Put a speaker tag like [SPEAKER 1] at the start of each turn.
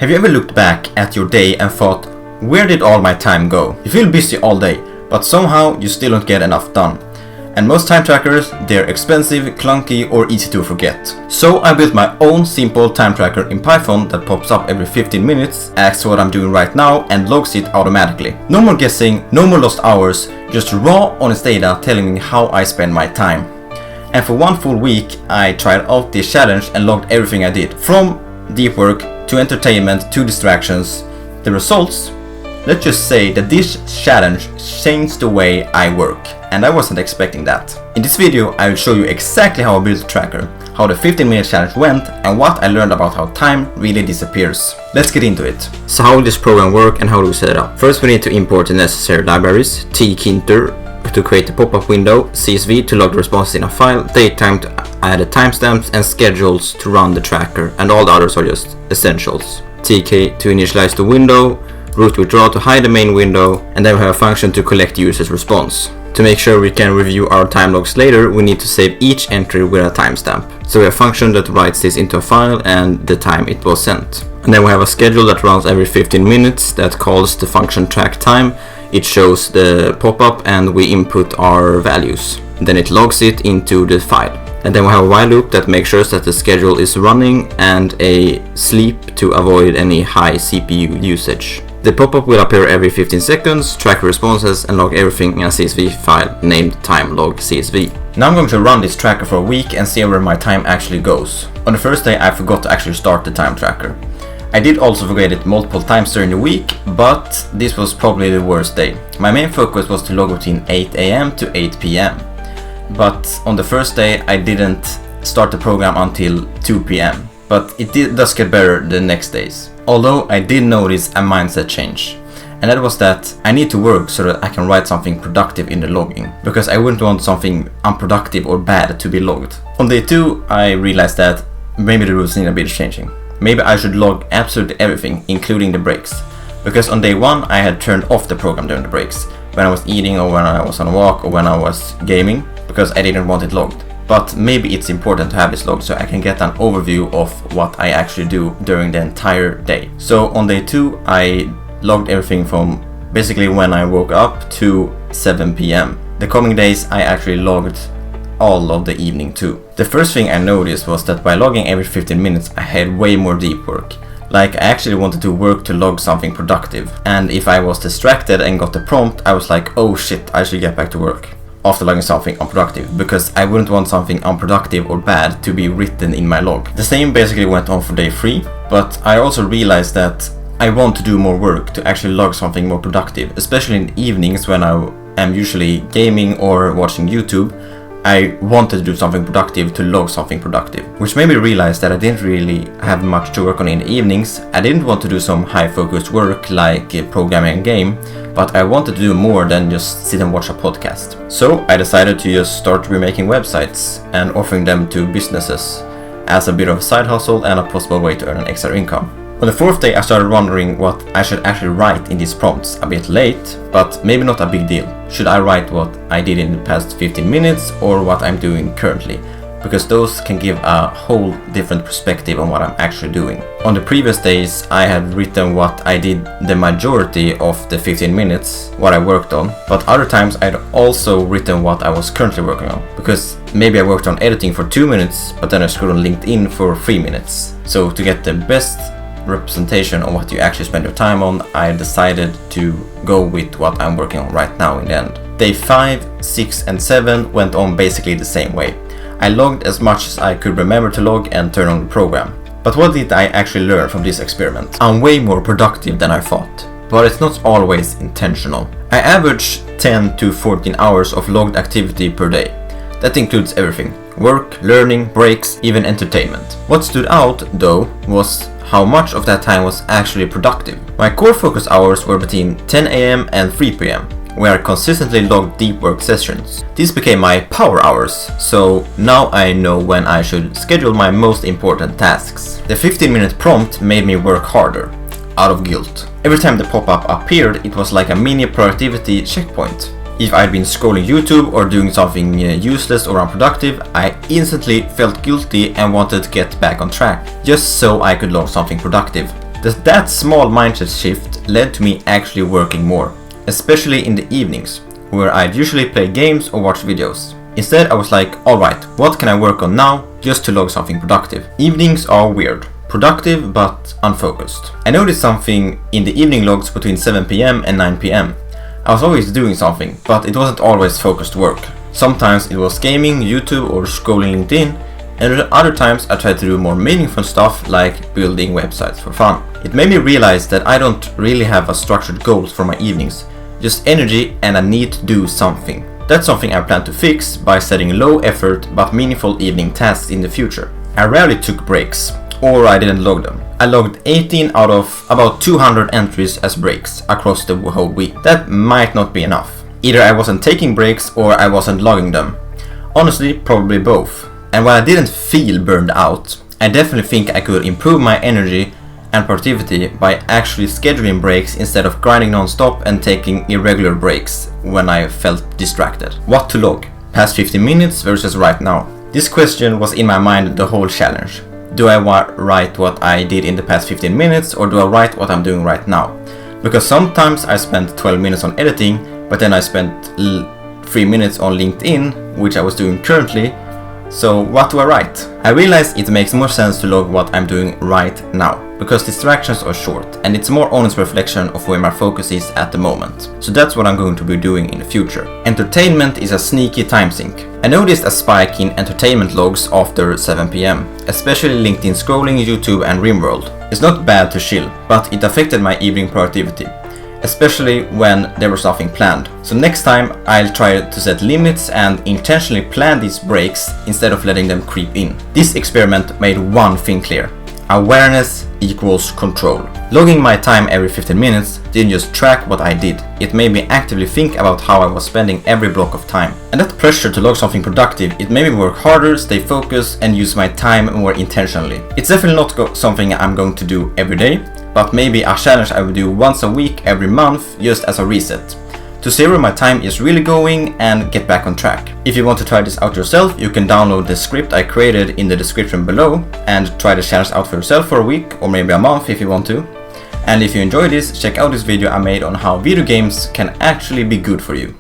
[SPEAKER 1] Have you ever looked back at your day and thought, where did all my time go? You feel busy all day, but somehow you still don't get enough done. And most time trackers, they're expensive, clunky or easy to forget. So I built my own simple time tracker in Python that pops up every 15 minutes, asks what I'm doing right now and logs it automatically. No more guessing, no more lost hours, just raw, honest data telling me how I spend my time. And for one full week, I tried out this challenge and logged everything I did, from deep work to entertainment to distractions. The results? Let's just say that this challenge changed the way I work, and I wasn't expecting that. In this video, I will show you exactly how I built a tracker, how the 15-minute challenge went, and what I learned about how time really disappears. Let's get into it. So how will this program work and how do we set it up? First, we need to import the necessary libraries, tkinter to create the pop-up window, CSV to log the responses in a file, datetime to add the timestamps, and schedules to run the tracker, and all the others are just essentials. tk to initialize the window, root withdraw to hide the main window, and then we have a function to collect users' response. To make sure we can review our time logs later, we need to save each entry with a timestamp. So we have a function that writes this into a file and the time it was sent. And then we have a schedule that runs every 15 minutes that calls the function track time. It shows the pop-up and we input our values. Then it logs it into the file. And then we have a while loop that makes sure that the schedule is running and a sleep to avoid any high CPU usage. The pop-up will appear every 15 seconds, track responses and log everything in a CSV file named timelog.csv. Now I'm going to run this tracker for a week and see where my time actually goes. On the first day I forgot to actually start the time tracker. I did also forget it multiple times during the week, but this was probably the worst day. My main focus was to log between 8 AM to 8 PM. But on the first day I didn't start the program until 2 PM. But it does get better the next days. Although I did notice a mindset change, and that was that I need to work so that I can write something productive in the logging, because I wouldn't want something unproductive or bad to be logged. On day 2 I realized that maybe the rules need a bit of changing. Maybe I should log absolutely everything, including the breaks, because on day 1 I had turned off the program during the breaks, when I was eating or when I was on a walk or when I was gaming, because I didn't want it logged. But maybe it's important to have this log so I can get an overview of what I actually do during the entire day. So on day 2 I logged everything from basically when I woke up to 7 PM. The coming days I actually logged all of the evening too. The first thing I noticed was that by logging every 15 minutes I had way more deep work. Like I actually wanted to work to log something productive, and if I was distracted and got the prompt I was like, oh shit, I should get back to work after logging something unproductive, because I wouldn't want something unproductive or bad to be written in my log. The same basically went on for day 3, but I also realized that I want to do more work to actually log something more productive, especially in the evenings when I am usually gaming or watching YouTube. I wanted to do something productive to log something productive, which made me realize that I didn't really have much to work on in the evenings. I didn't want to do some high focused work like programming a game, but I wanted to do more than just sit and watch a podcast. So I decided to just start remaking websites and offering them to businesses as a bit of a side hustle and a possible way to earn an extra income. On the 4th day I started wondering what I should actually write in these prompts. A bit late, but maybe not a big deal. Should I write what I did in the past 15 minutes or what I'm doing currently? Because those can give a whole different perspective on what I'm actually doing. On the previous days I had written what I did the majority of the 15 minutes, what I worked on, but other times I'd also written what I was currently working on, because maybe I worked on editing for 2 minutes, but then I scrolled on LinkedIn for 3 minutes. So to get the best representation on what you actually spend your time on, I decided to go with what I'm working on right now in the end. Day 5, 6 and 7 went on basically the same way. I logged as much as I could remember to log and turn on the program. But what did I actually learn from this experiment? I'm way more productive than I thought, but it's not always intentional. I average 10 to 14 hours of logged activity per day. That includes everything: work, learning, breaks, even entertainment. What stood out though was how much of that time was actually productive. My core focus hours were between 10 AM and 3 PM, where I consistently logged deep work sessions. These became my power hours, so now I know when I should schedule my most important tasks. The 15-minute prompt made me work harder, out of guilt. Every time the pop-up appeared, it was like a mini productivity checkpoint. If I'd been scrolling YouTube or doing something useless or unproductive, I instantly felt guilty and wanted to get back on track, just so I could log something productive. That small mindset shift led to me actually working more, especially in the evenings, where I'd usually play games or watch videos. Instead, I was like, alright, what can I work on now just to log something productive? Evenings are weird. Productive but unfocused. I noticed something in the evening logs between 7 PM and 9 PM. I was always doing something, but it wasn't always focused work. Sometimes it was gaming, YouTube or scrolling LinkedIn, and other times I tried to do more meaningful stuff like building websites for fun. It made me realize that I don't really have a structured goals for my evenings, just energy and a need to do something. That's something I plan to fix by setting low effort but meaningful evening tasks in the future. I rarely took breaks, or I didn't log them. I logged 18 out of about 200 entries as breaks across the whole week. That might not be enough. Either I wasn't taking breaks or I wasn't logging them. Honestly, probably both. And while I didn't feel burned out, I definitely think I could improve my energy and productivity by actually scheduling breaks instead of grinding non-stop and taking irregular breaks when I felt distracted. What to log? Past 15 minutes versus right now? This question was in my mind the whole challenge. Do I write what I did in the past 15 minutes or do I write what I'm doing right now? Because sometimes I spent 12 minutes on editing, but then I spent 3 minutes on LinkedIn, which I was doing currently. So what do I write? I realize it makes more sense to log what I'm doing right now, because distractions are short and it's a more honest reflection of where my focus is at the moment. So that's what I'm going to be doing in the future. Entertainment is a sneaky time sink. I noticed a spike in entertainment logs after 7 PM, especially LinkedIn scrolling, YouTube and RimWorld. It's not bad to chill, but it affected my evening productivity, especially when there was nothing planned. So next time I'll try to set limits and intentionally plan these breaks instead of letting them creep in. This experiment made one thing clear. Awareness equals control. Logging my time every 15 minutes didn't just track what I did, it made me actively think about how I was spending every block of time. And that pressure to log something productive, it made me work harder, stay focused and use my time more intentionally. It's definitely not something I'm going to do every day, but maybe a challenge I would do once a week every month just as a reset, to see where my time is really going and get back on track. If you want to try this out yourself, you can download the script I created in the description below and try the challenge out for yourself for a week or maybe a month if you want to. And if you enjoyed this, check out this video I made on how video games can actually be good for you.